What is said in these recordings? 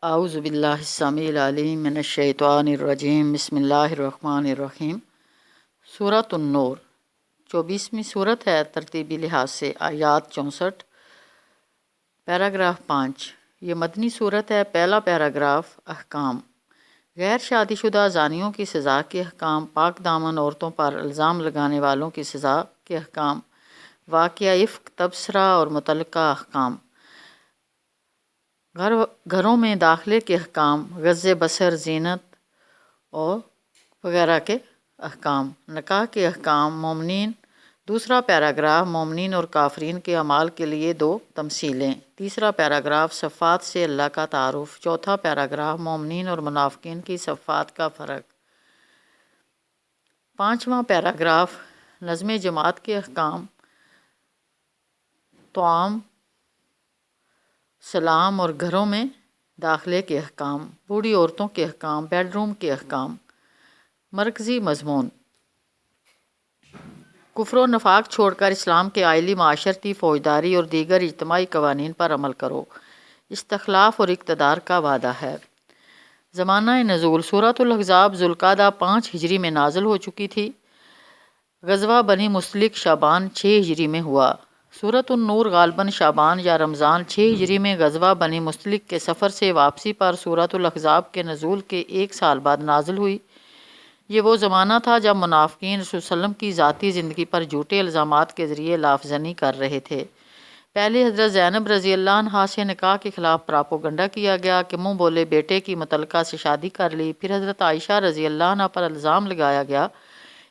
اعوذ باللہ السمیع العلیم من الشیطان الرجیم بسم اللہ الرحمن الرحیم۔ سورۃ النور 24ویں صورت ہے ترتیبی لحاظ سے، آیات 64۔ پیراگراف 5، یہ مدنی صورت ہے۔ پہلا پیراگراف احکام، غیر شادی شدہ زانیوں کی سزا کے احکام، پاک دامن عورتوں پر الزام لگانے والوں کی سزا کے احکام، واقعہ افک، تبصرہ اور متعلقہ احکام، گھروں میں داخلے کے احکام، غض بصر، زینت اور وغیرہ کے احکام، نکاح کے احکام، مومنین۔ دوسرا پیراگراف مومنین اور کافرین کے اعمال کے لیے دو تمثیلیں۔ تیسرا پیراگراف صفات سے اللہ کا تعارف۔ چوتھا پیراگراف مومنین اور منافقین کی صفات کا فرق۔ پانچواں پیراگراف نظم جماعت کے احکام، طعام، سلام اور گھروں میں داخلے کے احکام، بوڑھی عورتوں کے احکام، بیڈ روم کے احکام۔ مرکزی مضمون، کفر و نفاق چھوڑ کر اسلام کے عائلی، معاشرتی، فوجداری اور دیگر اجتماعی قوانین پر عمل کرو۔ استخلاف اور اقتدار کا وعدہ ہے۔ زمانہ نزول، سورۃ الاحزاب ذوالقعدہ 5 ہجری میں نازل ہو چکی تھی۔ غزوہ بنی مصطلق شعبان 6 ہجری میں ہوا۔ سورۃ النور غالباً شعبان یا رمضان 6 ہجری میں غزوہ بنی مصطلق کے سفر سے واپسی پر سورۃ الاحزاب کے نزول کے 1 سال بعد نازل ہوئی۔ یہ وہ زمانہ تھا جب منافقین رسول صلی اللہ علیہ وسلم کی ذاتی زندگی پر جھوٹے الزامات کے ذریعے لافزنی کر رہے تھے۔ پہلے حضرت زینب رضی اللہ عنہا سے نکاح کے خلاف پراپوگنڈا کیا گیا کہ منہ بولے بیٹے کی متعلقہ سے شادی کر لی۔ پھر حضرت عائشہ رضی اللہ عنہا پر الزام لگایا گیا۔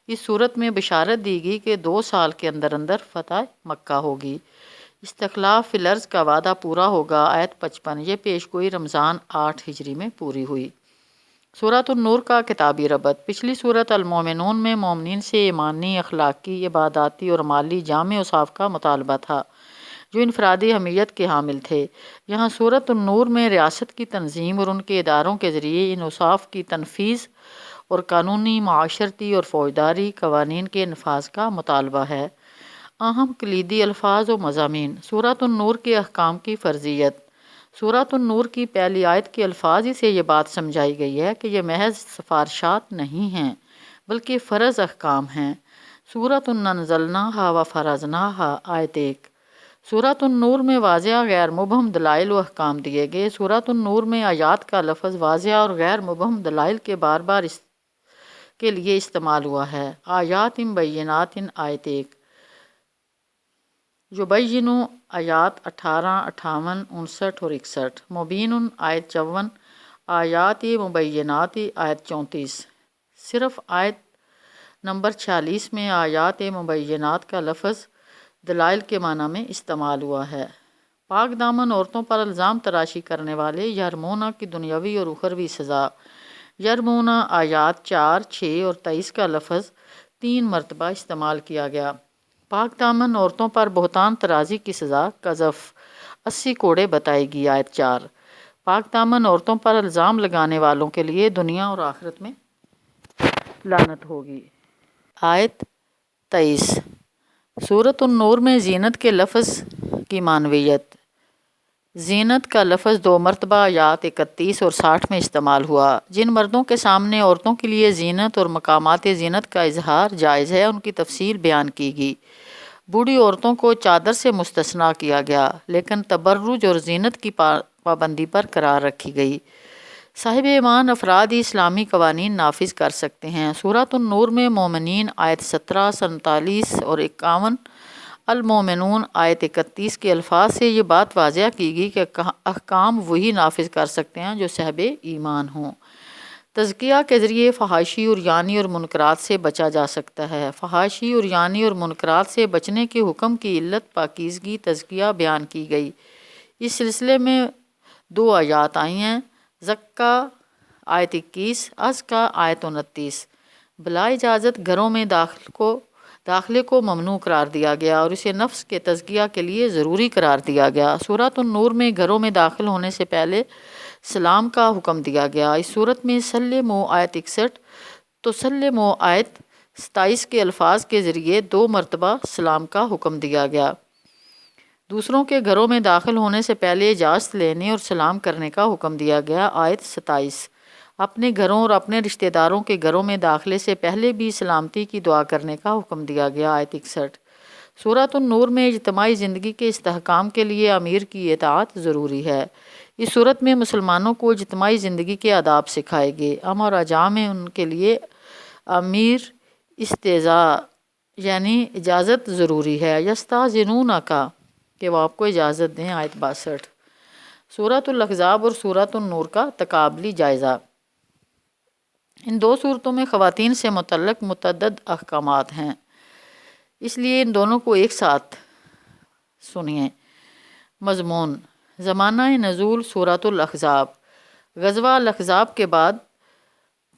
اس صورت میں بشارت دی گئی کہ 2 سال کے اندر اندر فتح مکہ ہوگی۔ استخلاف فی الارض کا وعدہ پورا ہوگا، آیت 55۔ یہ پیشگوئی رمضان 8 ہجری میں پوری ہوئی۔ سورۃ النور کا کتابی ربط، پچھلی سورۃ المومنون میں مومنین سے ایمانی، اخلاقی، عباداتی اور مالی جامع اوصاف کا مطالبہ تھا جو انفرادی اہمیت کے حامل تھے۔ یہاں سورۃ النور میں ریاست کی تنظیم اور ان کے اداروں کے ذریعے ان اوصاف کی تنفیذ اور قانونی، معاشرتی اور فوجداری قوانین کے نفاذ کا مطالبہ ہے۔ اہم کلیدی الفاظ و مضامین۔ سورۃ النور کے احکام کی فرضیت۔ سورۃ النور کی پہلی آیت کے الفاظ ہی سے یہ بات سمجھائی گئی ہے کہ یہ محض سفارشات نہیں ہیں بلکہ فرض احکام ہیں۔ سورۃ انزلناہا و فرضناہا، آیت 1۔ سورۃ النور میں واضح غیر مبہم دلائل و احکام دیے گئے۔ سورۃ النور میں آیات کا لفظ واضح اور غیر مبہم دلائل کے بار بار کے لیے استعمال ہوا ہے۔ آیات بینات، آیت 1۔ یبین، آیات 18، 58، 59 اور 61۔ مبین، آیت 54۔ آیات مبینات، آیت 34۔ صرف آیت نمبر 46 میں آیات مبینات کا لفظ دلائل کے معنی میں استعمال ہوا ہے۔ پاک دامن عورتوں پر الزام تراشی کرنے والے یرمونا کی دنیاوی اور اخروی سزا۔ یرمونا، آیات 4، 6 اور 23 کا لفظ 3 مرتبہ استعمال کیا گیا۔ پاک دامن عورتوں پر بہتان ترازی کی سزا قذف 80 کوڑے بتائی گئی، آیت 4۔ پاک دامن عورتوں پر الزام لگانے والوں کے لیے دنیا اور آخرت میں لعنت ہوگی، آیت 23۔ سورۃ النور میں زینت کے لفظ کی معنویت۔ زینت کا لفظ 2 مرتبہ آیات 31 اور 60 میں استعمال ہوا۔ جن مردوں کے سامنے عورتوں کے لیے زینت اور مقامات زینت کا اظہار جائز ہے ان کی تفصیل بیان کی گئی۔ بوڑھی عورتوں کو چادر سے مستثنیٰ کیا گیا لیکن تبرج اور زینت کی پابندی پر قرار رکھی گئی۔ صاحب ایمان افراد ہی اسلامی قوانین نافذ کر سکتے ہیں۔ سورۃ النور میں مومنین، آیت 17، 47 اور 51، المومنون، آیت 31 کے الفاظ سے یہ بات واضح کی گئی کہ احکام وہی نافذ کر سکتے ہیں جو صاحب ایمان ہوں۔ تزکیہ کے ذریعے فحاشی، عریانی اور منکرات سے بچا جا سکتا ہے۔ فحاشی، عریانی اور منکرات سے بچنے کے حکم کی علت پاکیزگی تزکیہ بیان کی گئی۔ اس سلسلے میں 2 آیات آئی ہیں، زکا، آیت 21، ازکا، آیت 29۔ بلا اجازت گھروں میں داخلے کو ممنوع قرار دیا گیا اور اسے نفس کے تزکیہ کے لیے ضروری قرار دیا گیا۔ سورۃ النور میں گھروں میں داخل ہونے سے پہلے سلام کا حکم دیا گیا۔ اس صورت میں سلموا، آیت 61، تو سلموا، آیت 27 کے الفاظ کے ذریعے 2 مرتبہ سلام کا حکم دیا گیا۔ دوسروں کے گھروں میں داخل ہونے سے پہلے اجازت لینے اور سلام کرنے کا حکم دیا گیا۔ آیت 27۔ اپنے گھروں اور اپنے رشتہ داروں کے گھروں میں داخلے سے پہلے بھی سلامتی کی دعا کرنے کا حکم دیا گیا۔ آیت 61۔ سورۃ النور میں اجتماعی زندگی کے استحکام کے لیے امیر کی اطاعت ضروری ہے۔ اس صورت میں مسلمانوں کو اجتماعی زندگی کے آداب سکھائے گئے۔ امر اجاں میں ان کے لیے امیر استعزاء یعنی اجازت ضروری ہے۔ یستاذنون کا کہ وہ آپ کو اجازت دیں۔ آیت 62۔ سورۃ الاحزاب اور سورۃ النور کا تقابلی جائزہ۔ ان دو صورتوں میں خواتین سے متعلق متعدد احکامات ہیں، اس لیے ان دونوں کو ایک ساتھ سنیے۔ مضمون: زمانہ نزول سورۃ الاحزاب۔ غزوہ الاحزاب کے بعد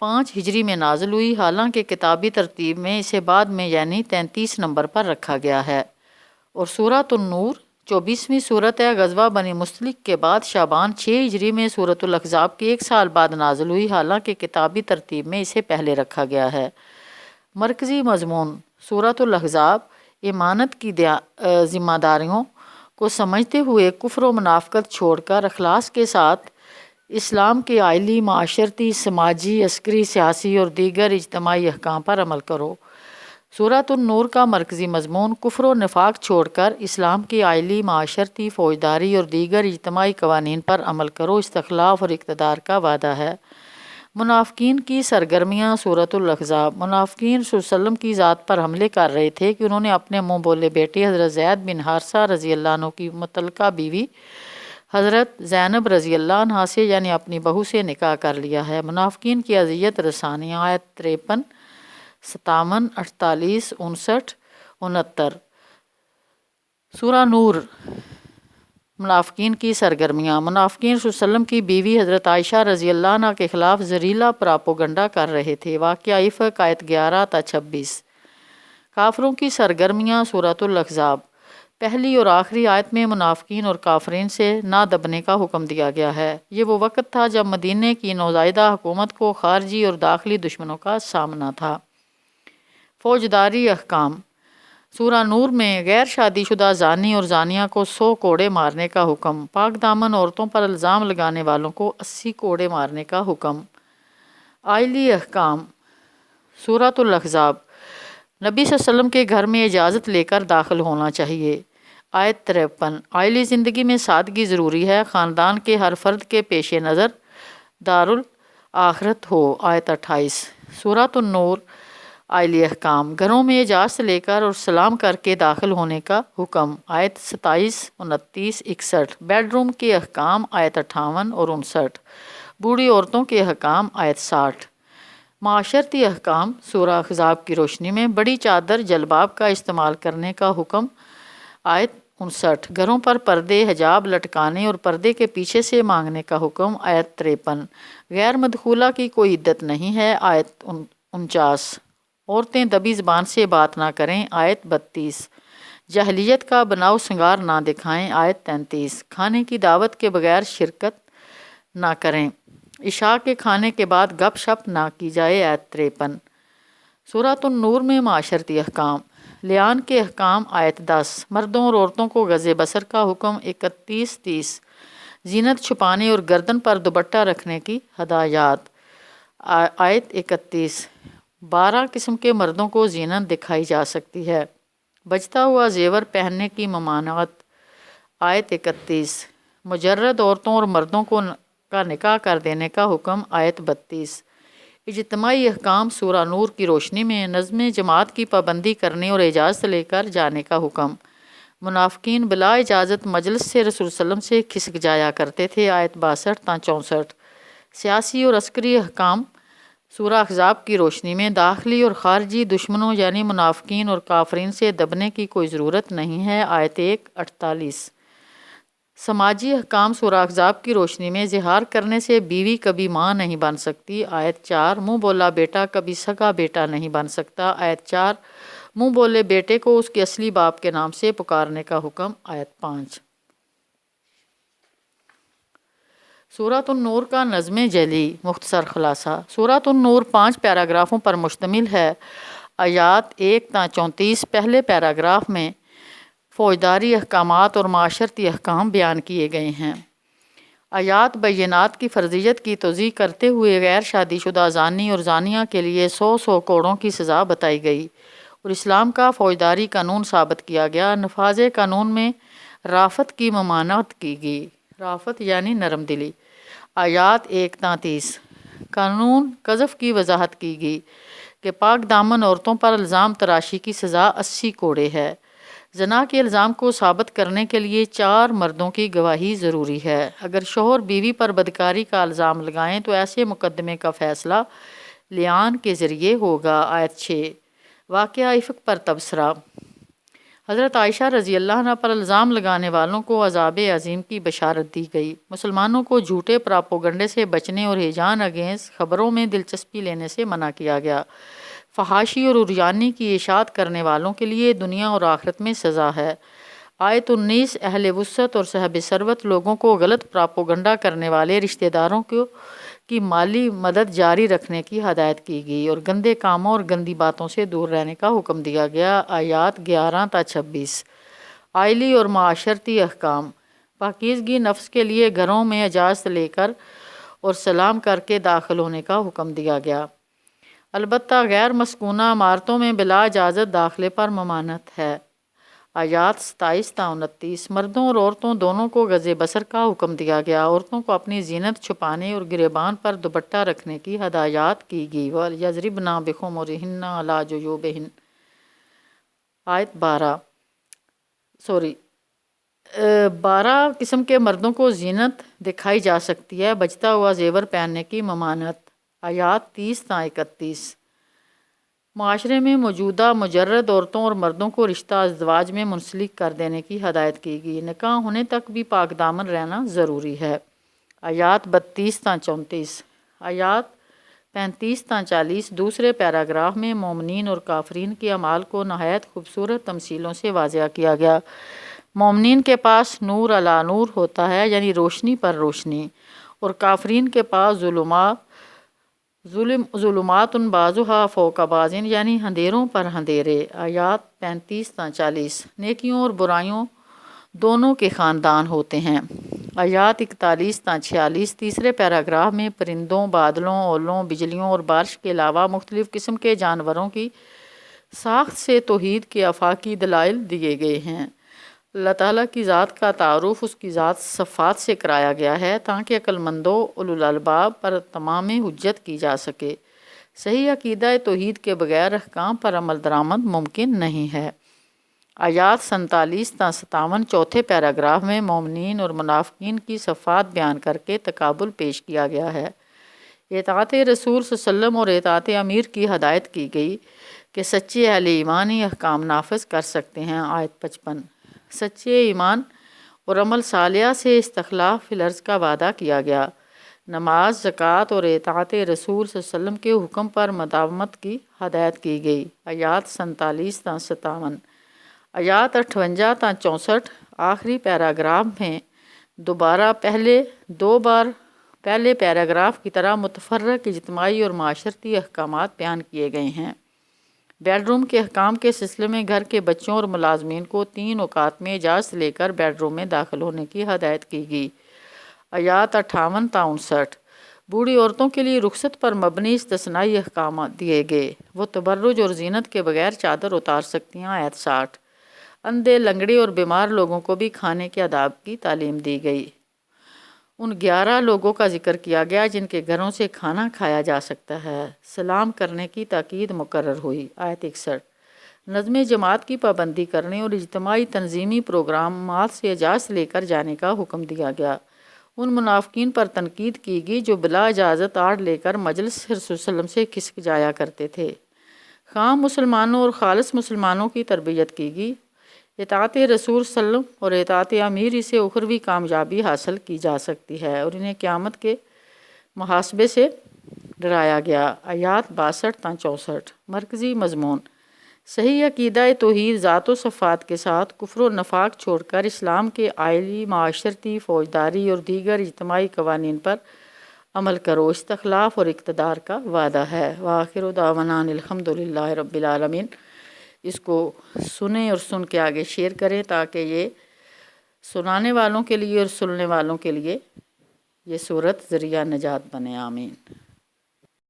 5 ہجری میں نازل ہوئی، حالانکہ کتابی ترتیب میں اسے بعد میں یعنی 33 نمبر پر رکھا گیا ہے، اور سورۃ النور 24ویں صورت ہے۔ غزوہ بنی مستلق کے بعد شعبان 6 ہجری میں سورۃ الاحزاب کے 1 سال بعد نازل ہوئی، حالانکہ کتابی ترتیب میں اسے پہلے رکھا گیا ہے۔ مرکزی مضمون: سورۃ الاحزاب ایمانت کی ذمہ داریوں کو سمجھتے ہوئے کفر و منافقت چھوڑ کر اخلاص کے ساتھ اسلام کے آئلی، معاشرتی، سماجی، عسکری، سیاسی اور دیگر اجتماعی احکام پر عمل کرو۔ سورۃ النور کا مرکزی مضمون کفر و نفاق چھوڑ کر اسلام کے آئلی، معاشرتی، فوجداری اور دیگر اجتماعی قوانین پر عمل کرو، استخلاف اور اقتدار کا وعدہ ہے۔ منافقین کی سرگرمیاں۔ سورۃ الاحزاب منافقین صلی اللہ علیہ وسلم کی ذات پر حملے کر رہے تھے کہ انہوں نے اپنے منہ بولے بیٹے حضرت زید بن حارثہ رضی اللہ عنہ کی متعلقہ بیوی حضرت زینب رضی اللہ عنہ سے یعنی اپنی بہو سے نکاح کر لیا ہے۔ منافقین کی اذیت رسانیاں۔ آیت 53، 57، 48، 59، 69۔ سورہ نور منافقین کی سرگرمیاں۔ منافقین صلی اللہ علیہ وسلم کی بیوی حضرت عائشہ رضی اللہ عنہ کے خلاف زہریلا پراپوگنڈا کر رہے تھے۔ واقعہ افک آیت 11 تا 26۔ کافروں کی سرگرمیاں۔ سورۃ الاحزاب پہلی اور آخری آیت میں منافقین اور کافرین سے نہ دبنے کا حکم دیا گیا ہے۔ یہ وہ وقت تھا جب مدینے کی نوزائیدہ حکومت کو خارجی اور داخلی دشمنوں کا سامنا تھا۔ فوجداری احکام۔ سورہ نور میں غیر شادی شدہ زانی اور زانیہ کو 100 کوڑے مارنے کا حکم۔ پاک دامن عورتوں پر الزام لگانے والوں کو 80 کوڑے مارنے کا حکم۔ آئلی احکام۔ سورۃ الاحزاب نبی صلی اللہ علیہ وسلم کے گھر میں اجازت لے کر داخل ہونا چاہیے۔ آیت 53۔ آئلی زندگی میں سادگی ضروری ہے، خاندان کے ہر فرد کے پیش نظر دارالآخرت ہو۔ آیت 28۔ سورۃ النور آئلی احکام۔ گھروں میں اجازت لے کر اور سلام کر کے داخل ہونے کا حکم۔ آیت 27، 29، 61۔ بیڈ روم کے احکام۔ آیت 58 اور 59۔ بوڑھی عورتوں کے احکام۔ آیت 60۔ معاشرتی احکام۔ سورہ احزاب کی روشنی میں بڑی چادر جلباب کا استعمال کرنے کا حکم۔ آیت 59۔ گھروں پر پردے، حجاب لٹکانے اور پردے کے پیچھے سے مانگنے کا حکم۔ آیت 53۔ غیر مدخولہ کی کوئی عدت نہیں ہے۔ آیت 49۔ عورتیں دبی زبان سے بات نہ کریں۔ آیت 32۔ جاہلیت کا بناؤ سنگار نہ دکھائیں۔ آیت 33۔ کھانے کی دعوت کے بغیر شرکت نہ کریں۔ عشاء کے کھانے کے بعد گپ شپ نہ کی جائے۔ آیت 53۔ سورۃ النور میں معاشرتی احکام۔ لیان کے احکام۔ آیت 10۔ مردوں اور عورتوں کو غض بصر کا حکم۔ 31، 30۔ زینت چھپانے اور گردن پر دوپٹہ رکھنے کی ہدایات۔ آیت 31۔ 12 قسم کے مردوں کو زینت دکھائی جا سکتی ہے۔ بجتا ہوا زیور پہننے کی ممانعت۔ آیت 31۔ مجرد عورتوں اور مردوں کا نکاح کر دینے کا حکم۔ آیت 32۔ اجتماعی احکام۔ سورہ نور کی روشنی میں نظم جماعت کی پابندی کرنے اور اجازت لے کر جانے کا حکم۔ منافقین بلا اجازت مجلس سے رسول صلی اللہ علیہ وسلم سے کھسک جایا کرتے تھے۔ آیت 62 تا 64۔ سیاسی اور عسکری احکام۔ سورہ احزاب کی روشنی میں داخلی اور خارجی دشمنوں یعنی منافقین اور کافرین سے دبنے کی کوئی ضرورت نہیں ہے۔ آیت 1، 48۔ سماجی احکام۔ سورہ احزاب کی روشنی میں زہار کرنے سے بیوی کبھی ماں نہیں بن سکتی۔ آیت 4۔ منہ بولا بیٹا کبھی سگا بیٹا نہیں بن سکتا۔ آیت 4۔ منہ بولے بیٹے کو اس کے اصلی باپ کے نام سے پکارنے کا حکم۔ آیت 5۔ سورۃ النور کا نظم جلی۔ مختصر خلاصہ۔ سورۃ النور 5 پیراگرافوں پر مشتمل ہے۔ آیات 1 تا 34 پہلے پیراگراف میں فوجداری احکامات اور معاشرتی احکام بیان کیے گئے ہیں۔ آیات بینات کی فرضیت کی توضیح کرتے ہوئے غیر شادی شدہ زانی اور زانیہ کے لیے 100 کوڑوں کی سزا بتائی گئی اور اسلام کا فوجداری قانون ثابت کیا گیا۔ نفاذ قانون میں رافت کی ممانعت کی گئی، رافت یعنی نرم دلی۔ آیات 1:33 قانون قذف کی وضاحت کی گئی کہ پاک دامن عورتوں پر الزام تراشی کی سزا 80 کوڑے ہے۔ زنا کے الزام کو ثابت کرنے کے لیے 4 مردوں کی گواہی ضروری ہے۔ اگر شوہر بیوی پر بدکاری کا الزام لگائیں تو ایسے مقدمے کا فیصلہ لیان کے ذریعے ہوگا۔ آیت 6 واقعہ افک پر تبصرہ۔ حضرت عائشہ رضی اللہ عنہ پر الزام لگانے والوں کو عذاب عظیم کی بشارت دی گئی۔ مسلمانوں کو جھوٹے پراپوگنڈے سے بچنے اور ہیجان انگیز خبروں میں دلچسپی لینے سے منع کیا گیا۔ فحاشی اور عریانی کی اشاعت کرنے والوں کے لیے دنیا اور آخرت میں سزا ہے۔ آیت 19 اہل وسعت اور صاحب ثروت لوگوں کو غلط پراپوگنڈا کرنے والے رشتہ داروں کی مالی مدد جاری رکھنے کی ہدایت کی گئی اور گندے کاموں اور گندی باتوں سے دور رہنے کا حکم دیا گیا۔ آیات 11-26 آئلی اور معاشرتی احکام۔ پاکیزگی نفس کے لیے گھروں میں اجازت لے کر اور سلام کر کے داخل ہونے کا حکم دیا گیا، البتہ غیر مسکونہ عمارتوں میں بلا اجازت داخلے پر ممانعت ہے۔ آیات 27-29 مردوں اور عورتوں دونوں کو غض بصر کا حکم دیا گیا۔ عورتوں کو اپنی زینت چھپانے اور گریبان پر دوپٹہ رکھنے کی ہدایات کی گئی۔ وَلْيَضْرِبْنَ بِخُمُرِهِنَّ عَلَىٰ جُيُوبِهِنَّ۔ آیت 12 قسم کے مردوں کو زینت دکھائی جا سکتی ہے، بجتا ہوا زیور پہننے کی ممانعت۔ آیات 30-31 معاشرے میں موجودہ مجرد عورتوں اور مردوں کو رشتہ ازدواج میں منسلک کر دینے کی ہدایت کی گئی، نکاح ہونے تک بھی پاک دامن رہنا ضروری ہے۔ آیات 32-34 آیات 35-40 دوسرے پیراگراف میں مومنین اور کافرین کے اعمال کو نہایت خوبصورت تمثیلوں سے واضح کیا گیا۔ مومنین کے پاس نور علی نور ہوتا ہے، یعنی روشنی پر روشنی، اور کافرین کے پاس ظلمات بعضها فوق بعض، یعنی اندھیروں پر اندھیرے۔ آیات 35-40 نیکیوں اور برائیوں دونوں کے خاندان ہوتے ہیں۔ آیات 41-46 تیسرے پیراگراف میں پرندوں، بادلوں، اولوں، بجلیوں اور بارش کے علاوہ مختلف قسم کے جانوروں کی ساخت سے توحید کے آفاقی دلائل دیے گئے ہیں۔ اللہ تعالیٰ کی ذات کا تعارف اس کی ذات صفات سے کرایا گیا ہے تاکہ عقل مندوں اولو الالباب پر تمام حجت کی جا سکے۔ صحیح عقیدہ توحید کے بغیر احکام پر عمل درآمد ممکن نہیں ہے۔ آیات 47-57 چوتھے پیراگراف میں مومنین اور منافقین کی صفات بیان کر کے تقابل پیش کیا گیا ہے۔ اطاعت رسول صلی اللہ علیہ وسلم اور اطاعت امیر کی ہدایت کی گئی کہ سچے اہل ایمان ہی احکام نافذ کر سکتے ہیں۔ آیت 55 سچے ایمان اور عمل صالحہ سے استخلاف فی الارض کا وعدہ کیا گیا۔ نماز، زکوٰۃ اور اطاعت رسول صلی اللہ علیہ وسلم کے حکم پر مداومت کی ہدایت کی گئی۔ آیات 47-57 آیات 58-64 آخری پیراگراف میں دوبارہ پہلے پیراگراف کی طرح متفرق اجتماعی اور معاشرتی احکامات بیان کیے گئے ہیں۔ بیڈ روم کے احکام کے سلسلے میں گھر کے بچوں اور ملازمین کو 3 اوقات میں اجازت لے کر بیڈ روم میں داخل ہونے کی ہدایت کی گئی۔ آیات 58-59 بوڑھی عورتوں کے لیے رخصت پر مبنی استثنائی احکامات دیے گئے، وہ تبرج اور زینت کے بغیر چادر اتار سکتی ہیں۔ آیت 60 اندھے، لنگڑے اور بیمار لوگوں کو بھی کھانے کے آداب کی تعلیم دی گئی۔ ان 11 لوگوں کا ذکر کیا گیا جن کے گھروں سے کھانا کھایا جا سکتا ہے۔ سلام کرنے کی تاکید مقرر ہوئی۔ آیت 61 نظم جماعت کی پابندی کرنے اور اجتماعی تنظیمی پروگرامات سے اجازت لے کر جانے کا حکم دیا گیا۔ ان منافقین پر تنقید کی گئی جو بلا اجازت آڑ لے کر مجلس رسول صلی اللہ علیہ وسلم سے کھسک جایا کرتے تھے۔ خام مسلمانوں اور خالص مسلمانوں کی تربیت کی گئی۔ اطاعت رسول صلی اللہ علیہ وسلم اور اطاعت امیر سے اخروی کامیابی حاصل کی جا سکتی ہے اور انہیں قیامت کے محاسبے سے ڈرایا گیا۔ آیات 62-64 مرکزی مضمون صحیح عقیدہ توحید، ذات و صفات کے ساتھ کفر و نفاق چھوڑ کر اسلام کے آئلی، معاشرتی، فوجداری اور دیگر اجتماعی قوانین پر عمل کرو، استخلاف اور اقتدار کا وعدہ ہے۔ وآخر دعوانا الحمد للہ رب العالمین۔ اس کو سنیں اور سن کے آگے شیئر کریں تاکہ یہ سنانے والوں کے لیے اور سننے والوں کے لیے یہ صورت ذریعہ نجات بنے. آمین.